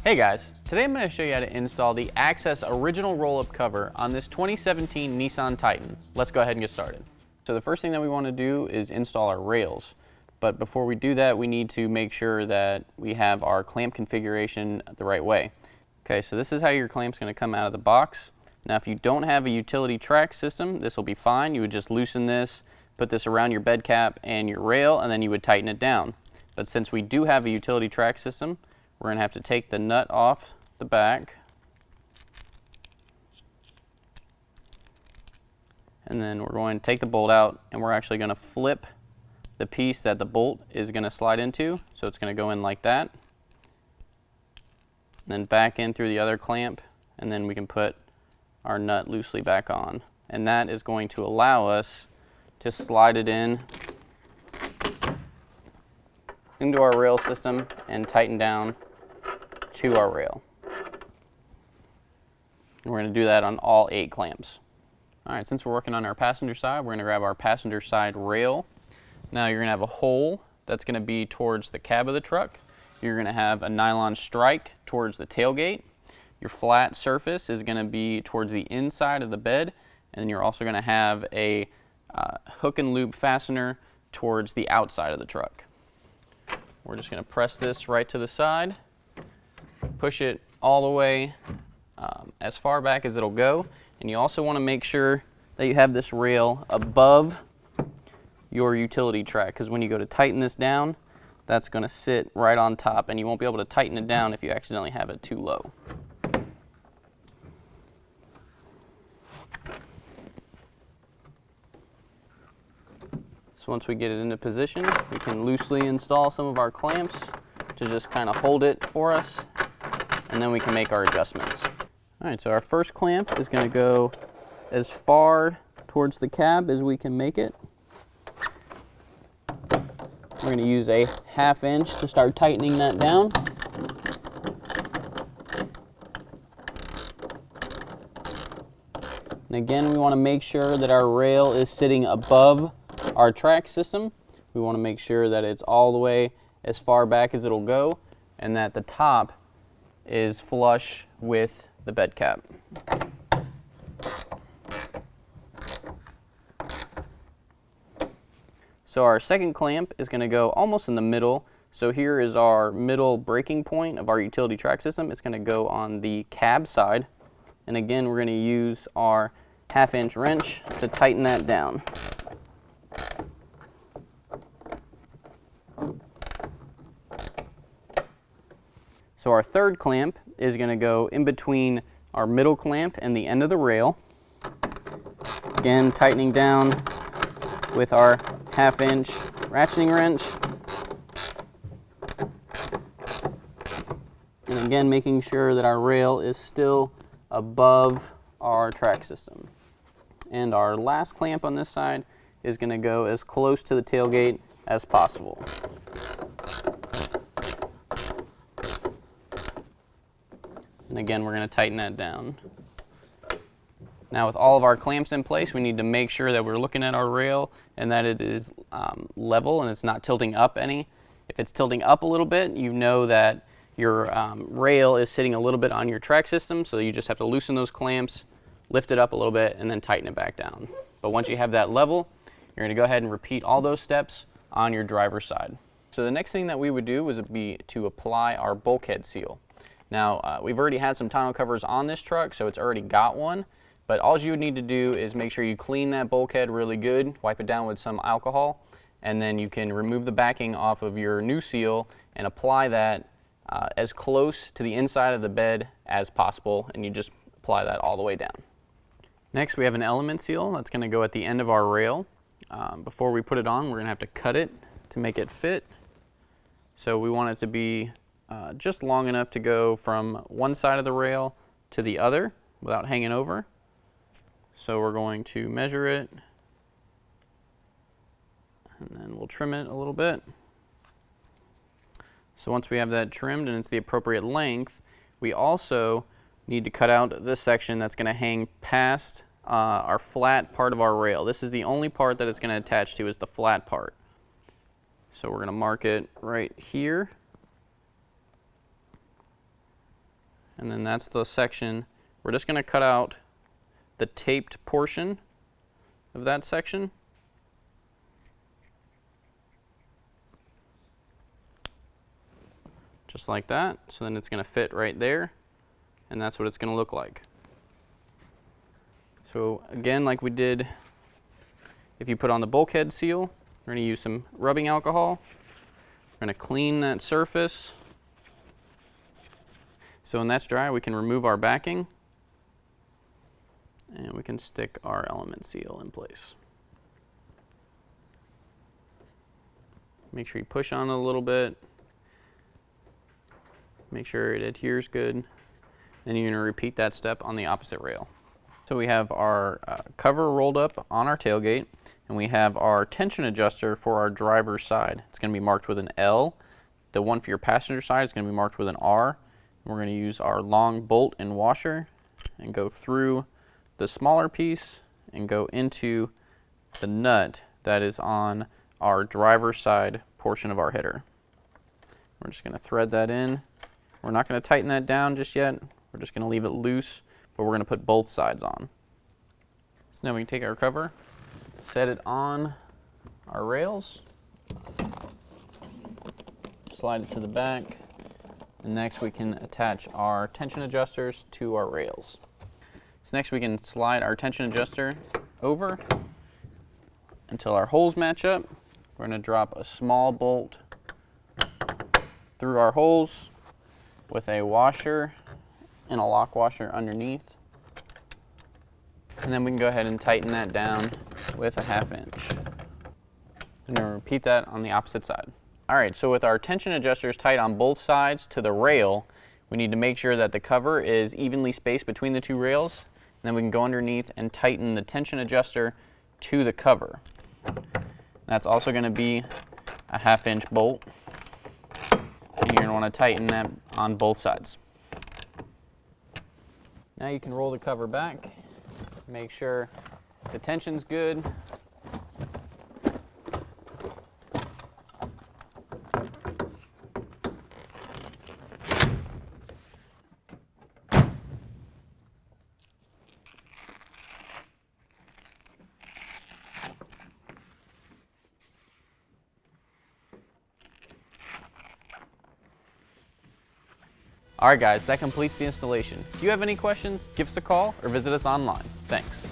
Hey guys, today I'm going to show you how to install the Access original roll-up cover on this 2017 Nissan Titan. Let's go ahead and get started. So the first thing that we want to do is install our rails. But before we do that, we need to make sure that we have our clamp configuration the right way. Okay, so this is how your clamp's going to come out of the box. Now if you don't have a utility track system, this will be fine. You would just loosen this, put this around your bed cap and your rail, and then you would tighten it down. But since we do have a utility track system, we're going to have to take the nut off the back, and then we're going to take the bolt out, and we're actually going to flip the piece that the bolt is going to slide into. So it's going to go in like that, and then back in through the other clamp, and then we can put our nut loosely back on. And that is going to allow us to slide it in into our rail system and tighten down to our rail. And we're going to do that on all 8 clamps. Alright, since we're working on our passenger side, we're going to grab our passenger side rail. Now you're going to have a hole that's going to be towards the cab of the truck. You're going to have a nylon strike towards the tailgate. Your flat surface is going to be towards the inside of the bed, and you're also going to have a hook and loop fastener towards the outside of the truck. We're just going to press this right to the side, push it all the way as far back as it'll go, and you also want to make sure that you have this rail above your utility track, because when you go to tighten this down, that's going to sit right on top, and you won't be able to tighten it down if you accidentally have it too low. So once we get it into position, we can loosely install some of our clamps to just kind of hold it for us, and then we can make our adjustments. Alright, so our first clamp is going to go as far towards the cab as we can make it. We're going to use a 1/2 inch to start tightening that down. And again, we want to make sure that our rail is sitting above our track system. We want to make sure that it's all the way as far back as it'll go, and that the top is flush with the bed cap. So our second clamp is going to go almost in the middle. So here is our middle breaking point of our utility track system. It's going to go on the cab side, and again we're going to use our 1/2 inch wrench to tighten that down. So our third clamp is going to go in between our middle clamp and the end of the rail. Again, tightening down with our 1/2 inch ratcheting wrench. And again, making sure that our rail is still above our track system. And our last clamp on this side is going to go as close to the tailgate as possible. And again, we're going to tighten that down. Now with all of our clamps in place, we need to make sure that we're looking at our rail and that it is level and it's not tilting up any. If it's tilting up a little bit, you know that your rail is sitting a little bit on your track system, so you just have to loosen those clamps, lift it up a little bit, and then tighten it back down. But once you have that level, you're going to go ahead and repeat all those steps on your driver's side. So the next thing that we would do would be to apply our bulkhead seal. Now, we've already had some tonneau covers on this truck, so it's already got one, but all you would need to do is make sure you clean that bulkhead really good, wipe it down with some alcohol, and then you can remove the backing off of your new seal and apply that as close to the inside of the bed as possible, and you just apply that all the way down. Next, we have an element seal that's going to go at the end of our rail. Before we put it on, we're going to have to cut it to make it fit. So we want it to be just long enough to go from one side of the rail to the other without hanging over. So we're going to measure it, and then we'll trim it a little bit. So once we have that trimmed and it's the appropriate length, we also need to cut out this section that's going to hang past our flat part of our rail. This is the only part that it's going to attach to, is the flat part. So we're going to mark it right here. And then that's the section. We're just going to cut out the taped portion of that section. Just like that. So then it's going to fit right there, and that's what it's going to look like. So again, like we did if you put on the bulkhead seal, we're going to use some rubbing alcohol. We're going to clean that surface. So when that's dry, we can remove our backing, and we can stick our element seal in place. Make sure you push on it a little bit. Make sure it adheres good. Then you're going to repeat that step on the opposite rail. So we have our cover rolled up on our tailgate, and we have our tension adjuster for our driver's side. It's going to be marked with an L. The one for your passenger side is going to be marked with an R. We're going to use our long bolt and washer and go through the smaller piece and go into the nut that is on our driver's side portion of our header. We're just going to thread that in. We're not going to tighten that down just yet. We're just going to leave it loose, but we're going to put both sides on. So now we can take our cover, set it on our rails, slide it to the back, and next we can attach our tension adjusters to our rails. So next we can slide our tension adjuster over until our holes match up. We're going to drop a small bolt through our holes with a washer and a lock washer underneath. And then we can go ahead and tighten that down with a 1/2 inch. And then repeat that on the opposite side. Alright, so with our tension adjusters tight on both sides to the rail, we need to make sure that the cover is evenly spaced between the two rails. And then we can go underneath and tighten the tension adjuster to the cover. That's also going to be a 1/2 inch bolt. And you're going to want to tighten that on both sides. Now you can roll the cover back. Make sure the tension's good. Alright guys, that completes the installation. If you have any questions, give us a call or visit us online. Thanks.